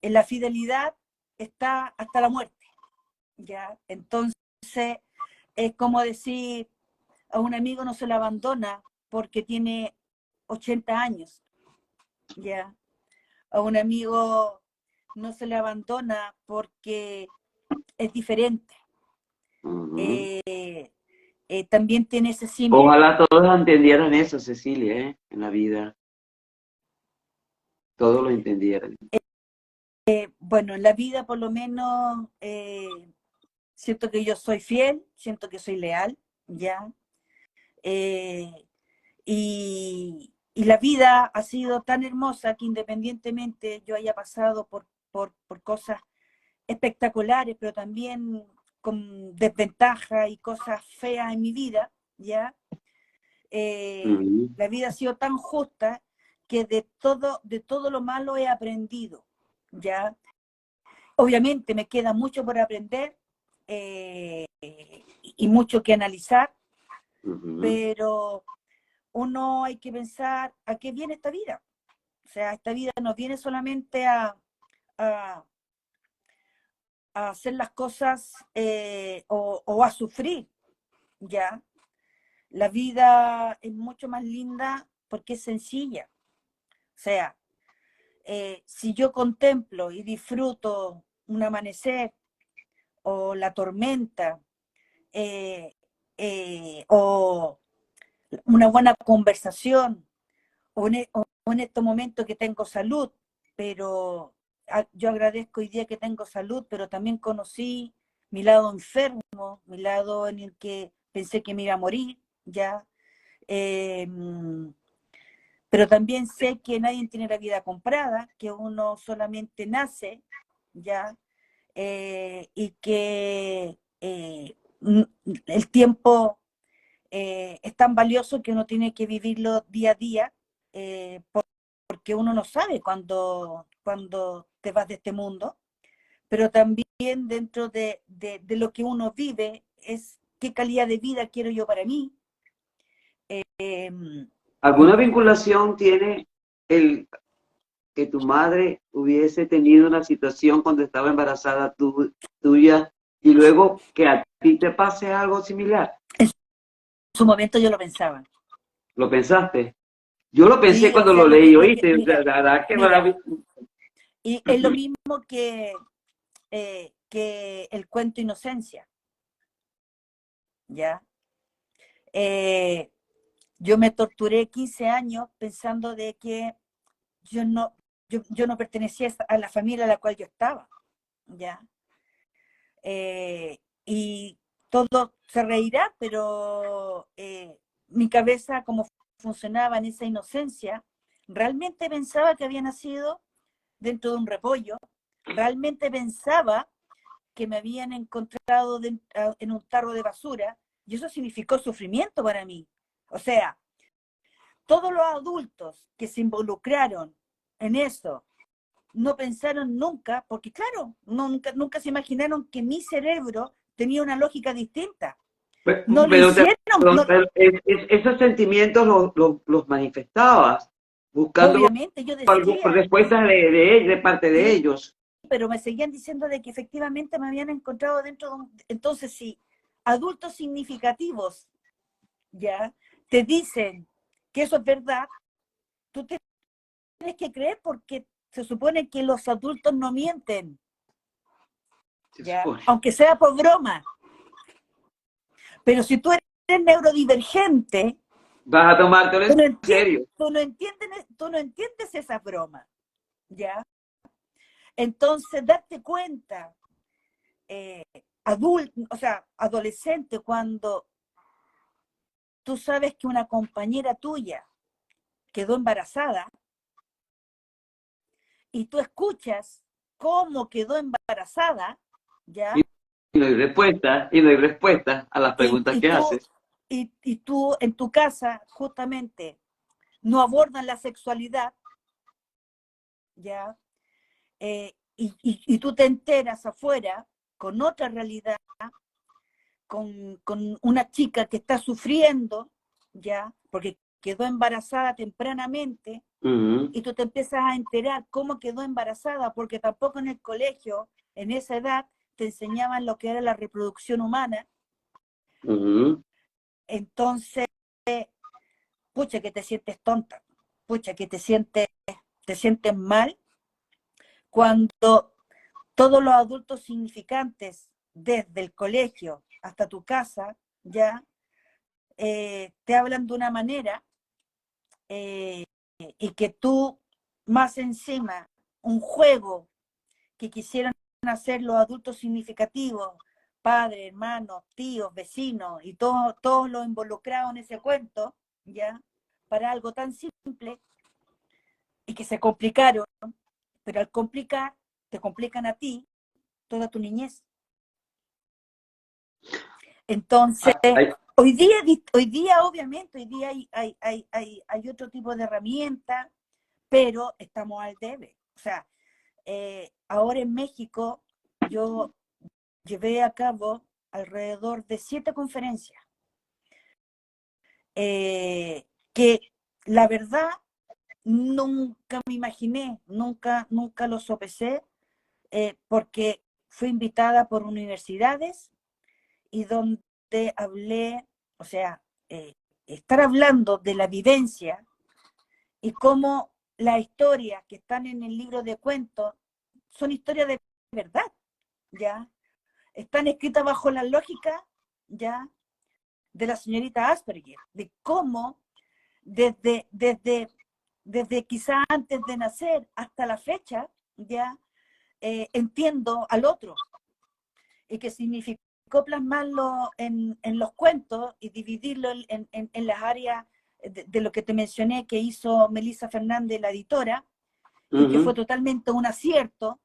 En la fidelidad está hasta la muerte, ¿ya? Entonces, es como decir, a un amigo no se le abandona porque tiene 80 años, ¿ya? A un amigo no se le abandona porque es diferente. También tiene ese símbolo. Ojalá todos entendieran eso, Cecilia, en la vida. Todos lo entendieran. Bueno, en la vida por lo menos siento que yo soy fiel, siento que soy leal, ¿ya? Y la vida ha sido tan hermosa que independientemente yo haya pasado por cosas espectaculares, pero también con desventaja y cosas feas en mi vida, ¿ya? La vida ha sido tan justa que de todo lo malo he aprendido, ¿ya? Obviamente me queda mucho por aprender y mucho que analizar, pero uno hay que pensar a qué viene esta vida. O sea, esta vida no viene solamente a hacer las cosas o a sufrir, ¿ya? La vida es mucho más linda porque es sencilla. O sea, si yo contemplo y disfruto un amanecer o la tormenta o una buena conversación o en estos momentos que tengo salud, pero yo agradezco hoy día que tengo salud, pero también conocí mi lado enfermo, mi lado en el que pensé que me iba a morir, ya. Pero también sé que nadie tiene la vida comprada, que uno solamente nace, ya, y que el tiempo es tan valioso que uno tiene que vivirlo día a día, porque uno no sabe cuándo te vas de este mundo, pero también dentro de lo que uno vive es qué calidad de vida quiero yo para mí. ¿Alguna vinculación tiene el que tu madre hubiese tenido una situación cuando estaba embarazada tuya y luego que a ti te pase algo similar? En su momento yo lo pensaba. ¿Lo pensaste? Yo lo pensé Sí, o cuando sea, lo leí, ¿oíste? O sea, la verdad que y es lo mismo que el cuento Inocencia, ¿ya? Yo me torturé 15 años pensando de que yo no pertenecía a la familia a la cual yo estaba, ¿ya? Y todo se reirá, pero mi cabeza, como funcionaba en esa inocencia, realmente pensaba que había nacido dentro de un repollo, realmente pensaba que me habían encontrado en un tarro de basura, y eso significó sufrimiento para mí. O sea, todos los adultos que se involucraron en eso no pensaron nunca, porque claro, nunca se imaginaron que mi cerebro tenía una lógica distinta. No lo hicieron. Esos sentimientos los manifestabas buscando Obviamente, yo decía, respuestas de parte de sí, ellos. pero me seguían diciendo de que efectivamente me habían encontrado dentro de un... Entonces, si adultos significativos ya te dicen que eso es verdad, tú tienes que creer porque se supone que los adultos no mienten, ¿ya? Aunque sea por broma. Pero si tú eres neurodivergente, vas a tomártelo en serio. Tú no entiendes esa broma, ¿ya? Entonces, darte cuenta adulto, o sea, adolescente, cuando tú sabes que una compañera tuya quedó embarazada y tú escuchas cómo quedó embarazada, ¿ya? Y no hay respuesta a las Y, preguntas y que tú, haces. y tú en tu casa justamente no abordan la sexualidad, ¿ya? Y tú te enteras afuera con otra realidad, con una chica que está sufriendo, ¿ya? Porque quedó embarazada tempranamente, y tú te empiezas a enterar cómo quedó embarazada, porque tampoco en el colegio, en esa edad, te enseñaban lo que era la reproducción humana. Entonces, pucha que te sientes tonta, pucha que te sientes mal cuando todos los adultos significantes, desde el colegio hasta tu casa, ya te hablan de una manera, y que tú, más encima, un juego que quisieran hacer los adultos significativos, padres, hermanos, tíos, vecinos y todos los involucrados en ese cuento, ya, para algo tan simple, y que se complicaron, pero al complicar, te complican a ti toda tu niñez. Entonces, Hay- hoy día obviamente, hoy día hay otro tipo de herramientas, pero estamos al debe. O sea, ahora en México yo llevé a cabo alrededor de 7 conferencias, que la verdad nunca me imaginé, nunca lo sopesé, porque fui invitada por universidades y donde hablé, o sea, estar hablando de la vivencia y cómo las historias que están en el libro de cuentos son historias de verdad, ¿ya? Están escritas bajo la lógica, ¿ya? De la señorita Asperger, de cómo desde quizá antes de nacer hasta la fecha, ¿ya? Entiendo al otro, y que significó plasmarlo en los cuentos y dividirlo en las áreas de lo que te mencioné que hizo Melissa Fernández, la editora, y que fue totalmente un acierto,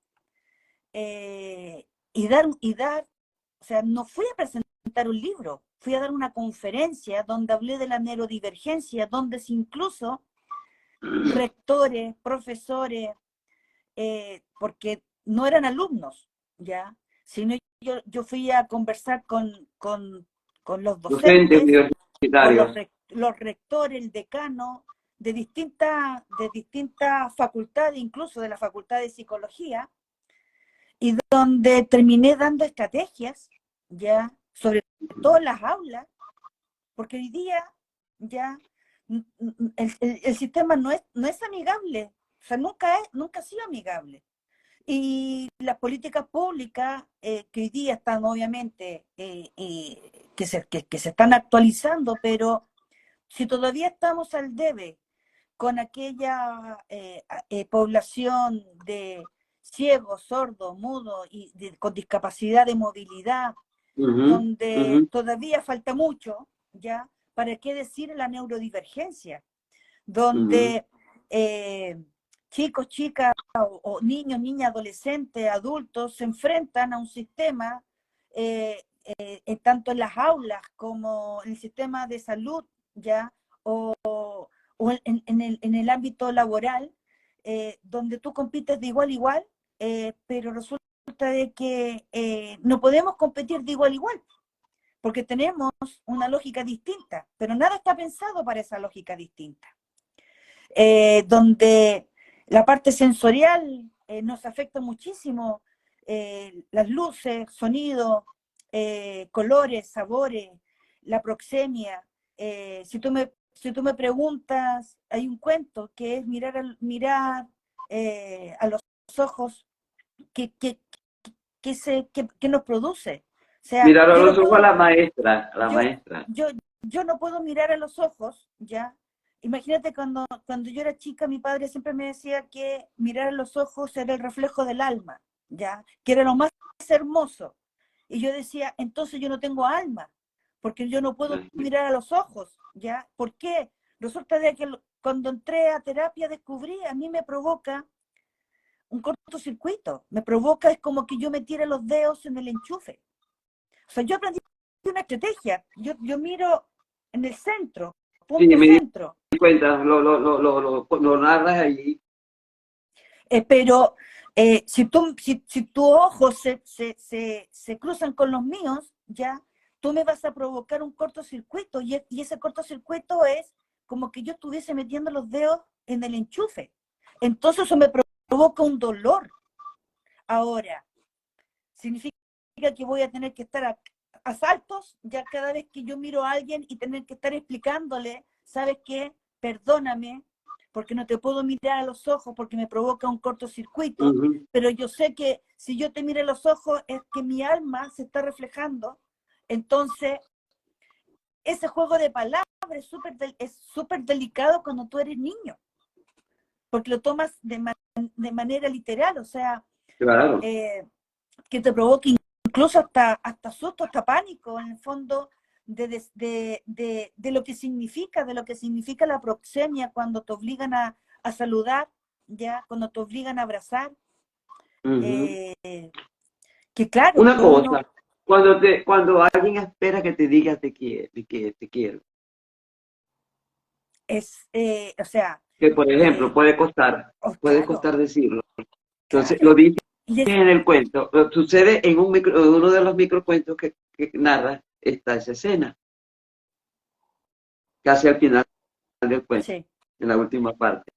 y dar, o sea, no fui a presentar un libro, fui a dar una conferencia donde hablé de la neurodivergencia, donde incluso rectores, profesores, porque no eran alumnos, ¿ya? Sino yo fui a conversar con los Docentes docentes, con universitarios. los rectores, el decano, de distintas facultades, incluso de la Facultad de Psicología, y donde terminé dando estrategias, ya, sobre todo en las aulas, porque hoy día ya el sistema no es amigable, o sea, nunca ha sido amigable. Y las políticas públicas, que hoy día están obviamente, que se están actualizando, pero si todavía estamos al debe con aquella población de ciegos, sordos, mudos y con discapacidad de movilidad, donde todavía falta mucho, ¿ya? ¿Para qué decir la neurodivergencia? Donde chicos, chicas, o niños, niñas, adolescentes, adultos se enfrentan a un sistema, tanto en las aulas como en el sistema de salud, ¿ya? O en el ámbito laboral, donde tú compites de igual a igual, pero resulta de que no podemos competir de igual a igual, porque tenemos una lógica distinta, pero nada está pensado para esa lógica distinta. Donde la parte sensorial nos afecta muchísimo, las luces, sonido, colores, sabores, la proxemia. Si tú me preguntas, hay un cuento que es mirar a los ojos que nos produce. O sea, Mirar a yo no los ojos a puedo, la maestra, a la yo, maestra. yo, yo no puedo mirar a los ojos, ¿ya? Imagínate cuando yo era chica, mi padre siempre me decía que mirar a los ojos era el reflejo del alma, ¿ya? Que era lo más hermoso. Y yo decía, entonces yo no tengo alma, porque yo no puedo mirar a los ojos, ¿ya? ¿Por qué? Resulta de que cuando entré a terapia descubrí, a mí me provoca un cortocircuito, me provoca, es como que yo metiera los dedos en el enchufe. O sea, yo aprendí una estrategia, yo miro en el centro, Sí, punto me di centro, cuenta, lo narras allí. pero si tus ojos se cruzan con los míos, ya, tú me vas a provocar un cortocircuito y ese cortocircuito es como que yo estuviese metiendo los dedos en el enchufe. Entonces eso me provoca un dolor. Ahora, significa que voy a tener que estar a saltos ya cada vez que yo miro a alguien y tener que estar explicándole, ¿sabes qué? Perdóname, porque no te puedo mirar a los ojos porque me provoca un cortocircuito, pero yo sé que si yo te miro a los ojos es que mi alma se está reflejando. Entonces, ese juego de palabras es súper delicado cuando tú eres niño, porque lo tomas de manera literal, o sea, Claro. que te provoque incluso hasta susto, hasta pánico, en el fondo, de lo que significa la proxemia cuando te obligan a saludar, ya, cuando te obligan a abrazar. Que claro, Una uno cosa, cuando alguien espera que te diga que te quiero, es, o sea, que por ejemplo oh, puede claro, costar decirlo. Entonces lo claro. dices Y es, en el cuento, sucede en uno de los microcuentos que narra está esa escena, casi al final del cuento, sí, en la última parte.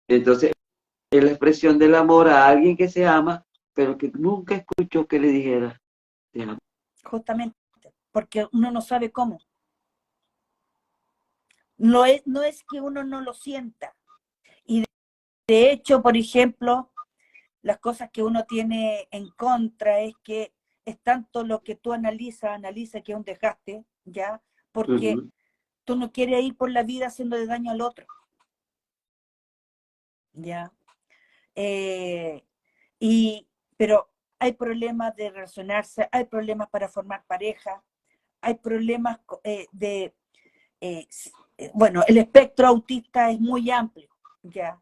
Entonces, es la expresión del amor a alguien que se ama, pero que nunca escuchó que le dijera, te amo. justamente, porque uno no sabe cómo. No es que uno no lo sienta. Y de hecho, por ejemplo, las cosas que uno tiene en contra es que es tanto lo que tú analiza que es un desgaste, ¿ya? Porque tú no quieres ir por la vida haciendo de daño al otro, ¿ya? Eh, pero hay problemas de relacionarse, hay problemas para formar pareja, hay problemas bueno, el espectro autista es muy amplio, ¿ya?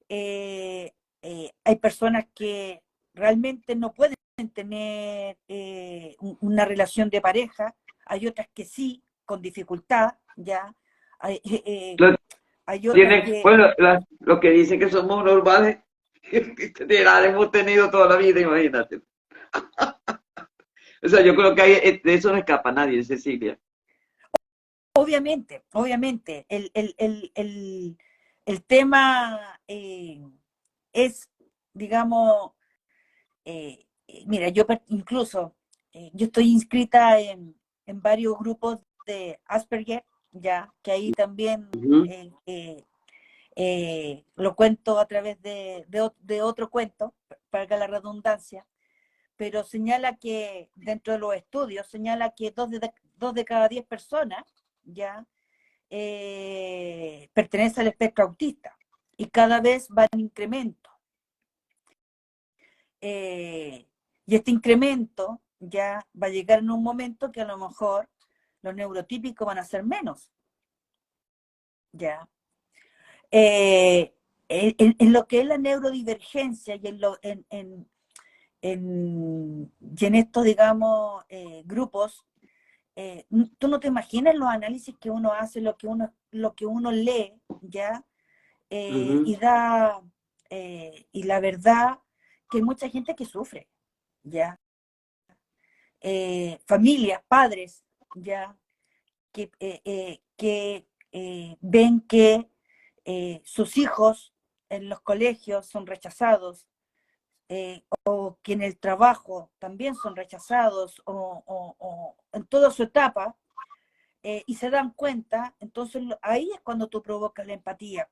Hay personas que realmente no pueden tener una relación de pareja, hay otras que sí, con dificultad, ¿ya? Hay, hay otras que, Bueno, lo que dicen que somos normales, la hemos tenido toda la vida, imagínate. O sea, yo creo que de eso no escapa nadie, Cecilia. obviamente, el tema es, digamos, mira, incluso, yo estoy inscrita en varios grupos de Asperger, ya, que ahí también lo cuento a través de otro cuento, para la redundancia, pero señala que dentro de los estudios, señala que 2 de cada 10 personas ya pertenece al espectro autista y cada vez va en incremento. Y este incremento ya va a llegar en un momento que a lo mejor los neurotípicos van a ser menos. Ya. En lo que es la neurodivergencia y en estos, digamos, grupos, tú no te imaginas los análisis que uno hace, lo que uno lee, ¿ya? Y la verdad que hay mucha gente que sufre, ¿ya? Familias, padres, ¿ya? Que ven que sus hijos en los colegios son rechazados, o que en el trabajo también son rechazados, o en toda su etapa, y se dan cuenta, entonces ahí es cuando tú provocas la empatía,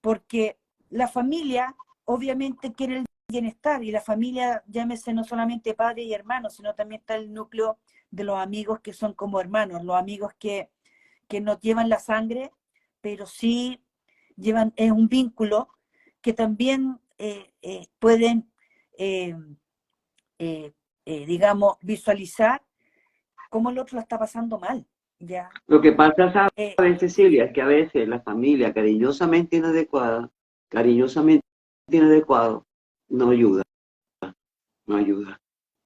porque la familia obviamente quiere el bienestar, y la familia, llámese no solamente padre y hermanos, sino también está el núcleo de los amigos que son como hermanos, los amigos que no llevan la sangre, pero sí llevan un vínculo que también pueden digamos, visualizar cómo el otro la está pasando mal, ¿ya? Lo que pasa, Eh, ¿sabes, Cecilia? Es que a veces la familia cariñosamente inadecuado, no ayuda, no ayuda.